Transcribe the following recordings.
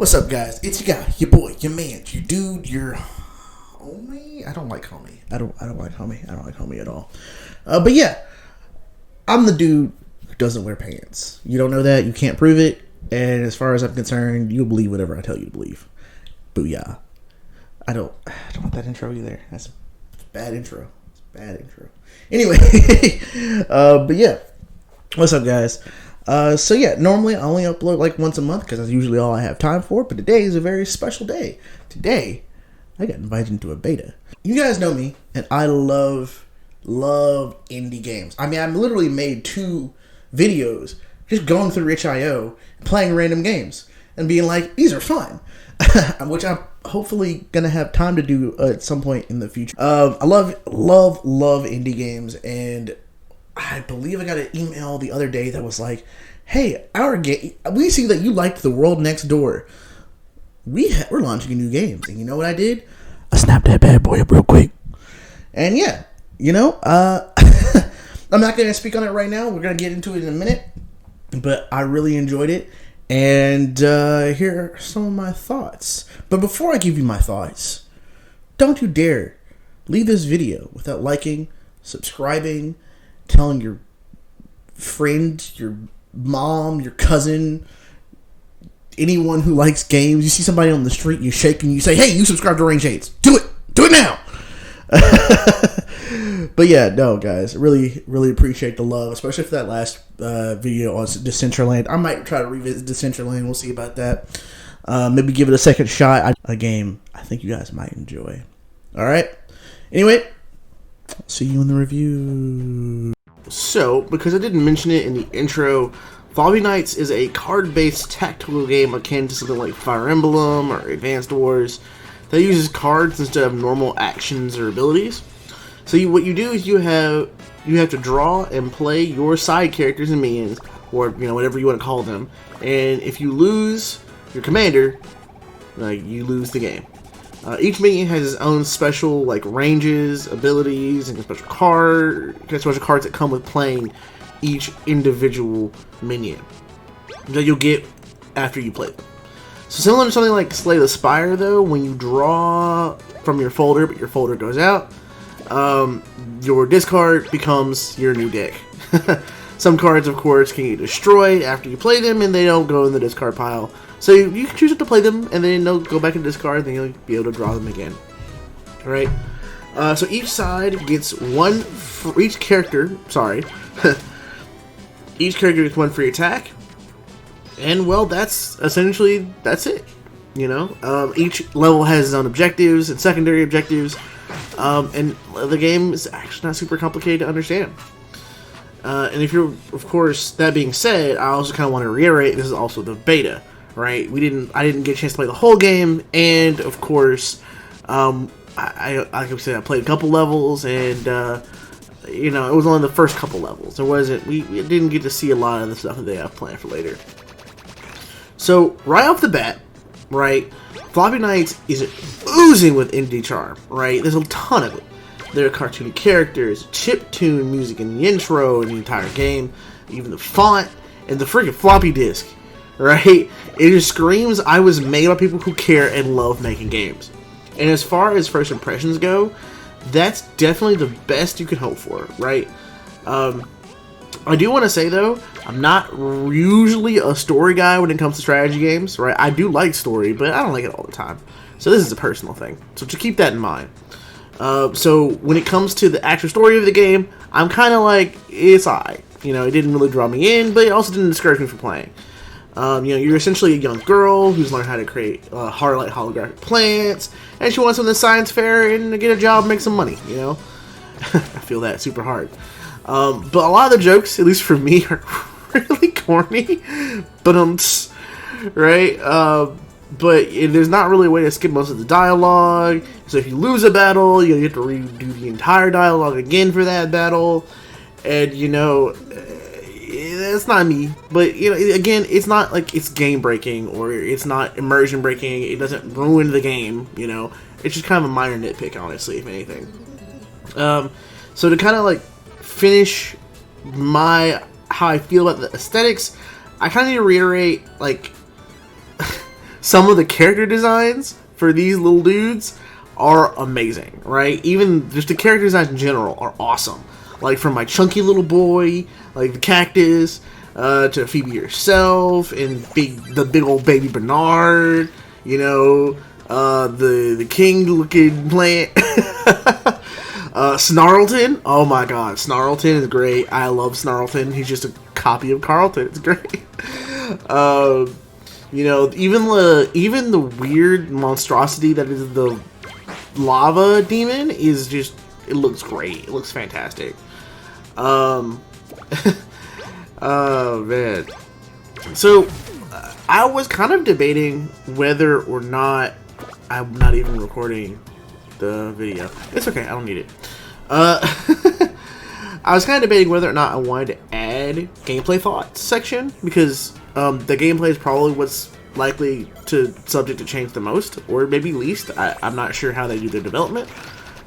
What's up, guys? It's your guy, your boy, your man, your dude, your homie. I don't like homie. I don't like homie. I don't like homie at all. But yeah, I'm the dude who doesn't wear pants. You don't know that. You can't prove it. And as far as I'm concerned, you'll believe whatever I tell you to believe. Booyah. I don't want that intro either. That's a bad intro. It's a bad intro. Anyway, but yeah, what's up, guys? So yeah, normally I only upload like once a month because that's usually all I have time for. But today is a very special day. Today, I got invited into a beta. You guys know me, and I love indie games. I mean, I literally made 2 videos just going through itch.io, playing random games, and being like, these are fun. Which I'm hopefully gonna have time to do at some point in the future. I love indie games, and I believe I got an email the other day that was like, "Hey, our game. We see that you liked The World Next Door. We're launching a new game." And you know what I did? I snapped that bad boy up real quick. And yeah, I'm not gonna speak on it right now. We're gonna get into it in a minute. But I really enjoyed it. And here are some of my thoughts. But before I give you my thoughts, don't you dare leave this video without liking, subscribing, telling your friend, your mom, your cousin, anyone who likes games. You see somebody on the street, you shake and you say, "Hey, you subscribe to Rain Shades. Do it now." But yeah, no, guys, really appreciate the love, especially for that last video on Decentraland. I might try to revisit Decentraland. We'll see about that. Maybe give it a second shot. A game I think you guys might enjoy. All right. Anyway, see you in the review. So, because I didn't mention it in the intro, Floppy Knights is a card-based tactical game akin to something like Fire Emblem or Advanced Wars that uses cards instead of normal actions or abilities. So what you do is you have to draw and play your side characters and minions, or whatever you want to call them. And if you lose your commander, you lose the game. Each minion has its own special ranges, abilities, and special cards that come with playing each individual minion that you'll get after you play them. So similar to something like Slay the Spire, though, when you draw from your folder, but your folder goes out, your discard becomes your new deck. Some cards, of course, can get destroyed after you play them, and they don't go in the discard pile. So you can choose to play them, and then they'll go back in the discard, and then you'll be able to draw them again. Alright? So each side gets one for each character. Sorry. Each character gets 1 free attack. And, well, that's it. Each level has its own objectives and secondary objectives. And the game is actually not super complicated to understand. And of course, that being said, I also kind of want to reiterate, this is also the beta, right? I didn't get a chance to play the whole game, and of course, like I said, I played a couple levels, and it was only the first couple levels. We didn't get to see a lot of the stuff that they have planned for later. So right off the bat, right, Floppy Knights is oozing with indie charm, right? There's a ton of it. There are cartoony characters, chiptune music in the intro and the entire game, even the font, and the freaking floppy disk, right? It just screams, I was made by people who care and love making games. And as far as first impressions go, that's definitely the best you can hope for, right? I do want to say, though, I'm not usually a story guy when it comes to strategy games, right? I do like story, but I don't like it all the time. So this is a personal thing. So to keep that in mind. So when it comes to the actual story of the game, I'm kind of like, it's alright. It didn't really draw me in, but it also didn't discourage me from playing. You're essentially a young girl who's learned how to create Heartlight holographic plants, and she wants to win the science fair and get a job and make some money, I feel that super hard. But a lot of the jokes, at least for me, are really corny. But right? But there's not really a way to skip most of the dialogue. So if you lose a battle, you have to redo the entire dialogue again for that battle. And that's not me. But again, it's not like it's game breaking or it's not immersion breaking. It doesn't ruin the game. It's just kind of a minor nitpick, honestly, if anything. So to kind of finish how I feel about the aesthetics, I kind of need to reiterate some of the character designs for these little dudes are amazing, right? Even just the character designs in general are awesome. Like from my chunky little boy, like the cactus, to Phoebe herself, and the big old baby Bernard, you know, the king looking plant. Snarlton, oh my god, Snarlton is great. I love Snarlton. He's just a copy of Carlton. It's great. You know, even the weird monstrosity that is the lava demon is just, it looks great. It looks fantastic. Oh man. So I was kind of debating whether or not, I'm not even recording the video. It's okay, I don't need it. I was kind of debating whether or not I wanted to add gameplay thoughts section, because the gameplay is probably what's likely subject to change the most, or maybe least. I'm not sure how they do their development.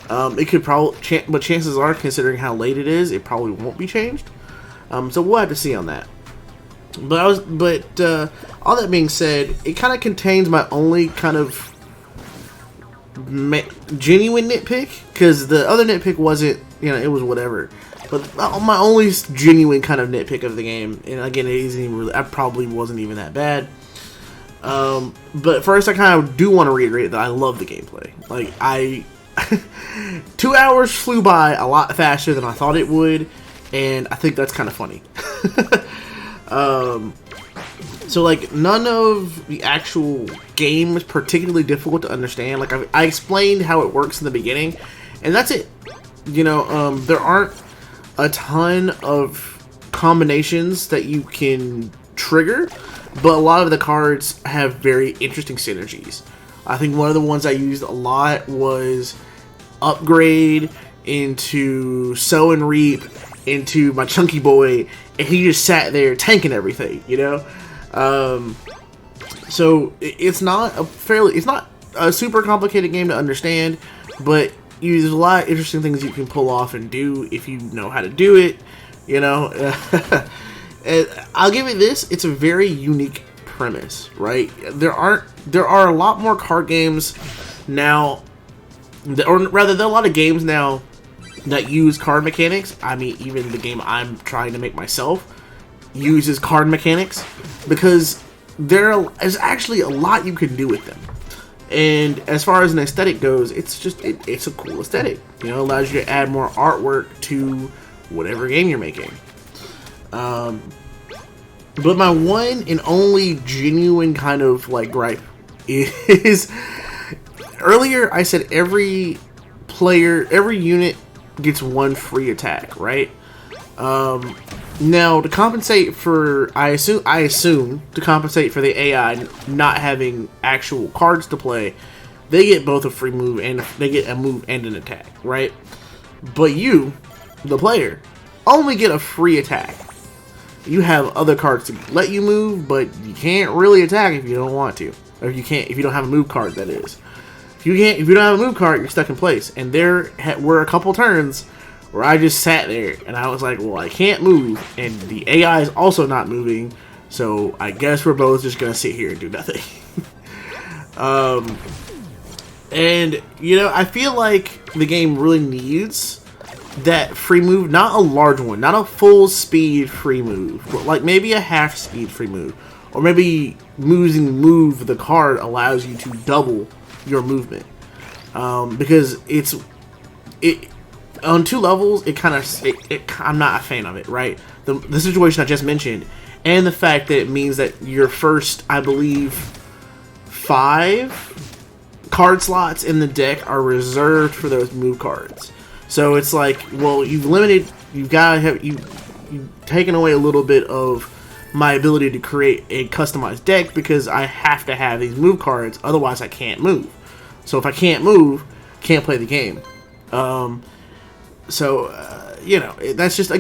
It could probably, but chances are, considering how late it is, it probably won't be changed. So we'll have to see on that. But all that being said, it kind of contains my only kind of genuine nitpick, because the other nitpick wasn't, you know, it was whatever. But my only genuine kind of nitpick of the game, and again, it isn't even really, I probably wasn't even that bad. But first, I kind of do want to reiterate that I love the gameplay. Like, 2 hours flew by a lot faster than I thought it would, and I think that's kind of funny. So, like, none of the actual game is particularly difficult to understand. Like, I explained how it works in the beginning, and that's it. You know, there aren't a ton of combinations that you can trigger, but a lot of the cards have very interesting synergies. I think one of the ones I used a lot was upgrade into sow and reap into my chunky boy, and he just sat there tanking everything, you know? So it's not a super complicated game to understand, but there's a lot of interesting things you can pull off and do if you know how to do it, you know? I'll give it this, it's a very unique premise, right? There are a lot more card games now, or rather, there are a lot of games now that use card mechanics. I mean, even the game I'm trying to make myself uses card mechanics, because there is actually a lot you can do with them. And as far as an aesthetic goes, it's just it's a cool aesthetic. You know, it allows you to add more artwork to whatever game you're making. But my one and only genuine kind of like gripe is, earlier I said every unit gets one free attack, right? Now, to compensate for, I assume to compensate for the AI not having actual cards to play, they get both a free move and they get a move and an attack, right? But you, the player, only get a free attack. You have other cards to let you move, but you can't really attack if you don't want to, or if you don't have a move card. That is, if you don't have a move card, you're stuck in place. And there were a couple turns where I just sat there and I was like, well, I can't move, and the AI is also not moving, so I guess we're both just gonna sit here and do nothing. And you know, I feel like the game really needs that free move, not a large one, not a full speed free move, but like maybe a half speed free move, or maybe move the card allows you to double your movement, because it on two levels, I'm not a fan of it, right? The situation I just mentioned, and the fact that it means that your first, I believe, 5 card slots in the deck are reserved for those move cards. So it's like, well, you've taken away a little bit of my ability to create a customized deck, because I have to have these move cards, otherwise I can't move. So if I can't move, can't play the game. You know, that's just a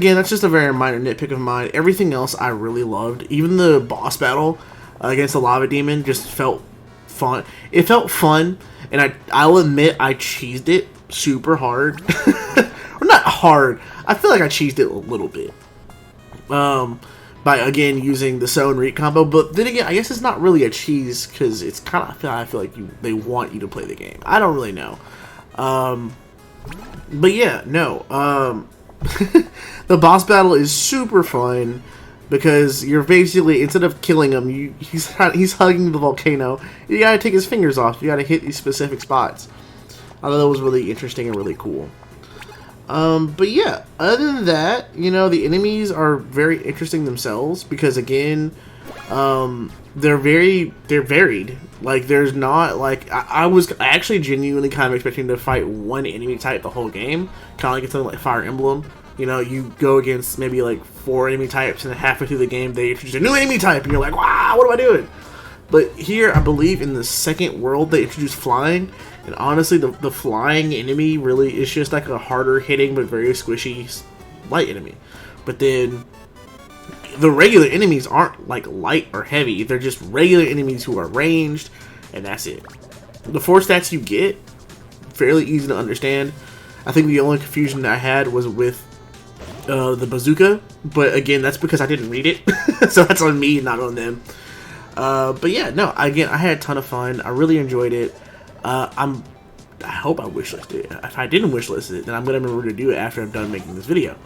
very minor nitpick of mine. Everything else I really loved. Even the boss battle against the lava demon just felt fun. It felt fun, and I'll admit I cheesed it super hard. Or not hard. I feel like I cheesed it a little bit. by again using the sew and read combo. But then again, I guess it's not really a cheese because it's kind of, I feel like they want you to play the game. I don't really know. But yeah, no. The boss battle is super fun because you're basically, instead of killing him, he's hugging the volcano. You gotta take his fingers off. You gotta hit these specific spots. I thought that was really interesting and really cool. But yeah, other than that, you know, the enemies are very interesting themselves because again, they're varied. Like, there's not, like, I was actually genuinely kind of expecting to fight one enemy type the whole game, kind of like something like Fire Emblem. You know, you go against maybe like 4 enemy types, and then halfway through the game they introduce a new enemy type, and you're like, wow, what am I doing? But here, I believe in the second world they introduced flying, and honestly, the flying enemy really is just like a harder hitting but very squishy light enemy. But then the regular enemies aren't like light or heavy, they're just regular enemies who are ranged, and that's it. The 4 stats you get, fairly easy to understand. I think the only confusion that I had was with the bazooka, but again, that's because I didn't read it, so that's on me, not on them. But yeah, no, again, I had a ton of fun. I really enjoyed it. I hope I wishlisted it. If I didn't wishlist it, then I'm gonna remember to do it after I'm done making this video.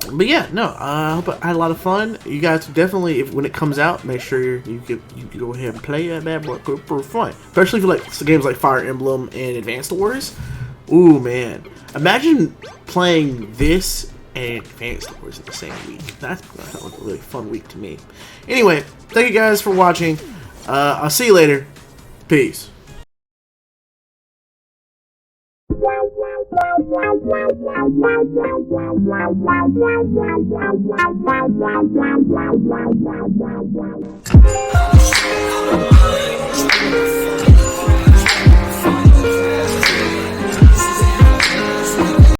But yeah, no, I hope I had a lot of fun. You guys definitely, when it comes out, make sure you can go ahead and play that bad boy for fun. Especially if you like games like Fire Emblem and Advanced Wars. Ooh, man. Imagine playing this and Advanced Wars in the same week. That's gonna sound like a really fun week to me. Anyway, thank you guys for watching. I'll see you later. Peace.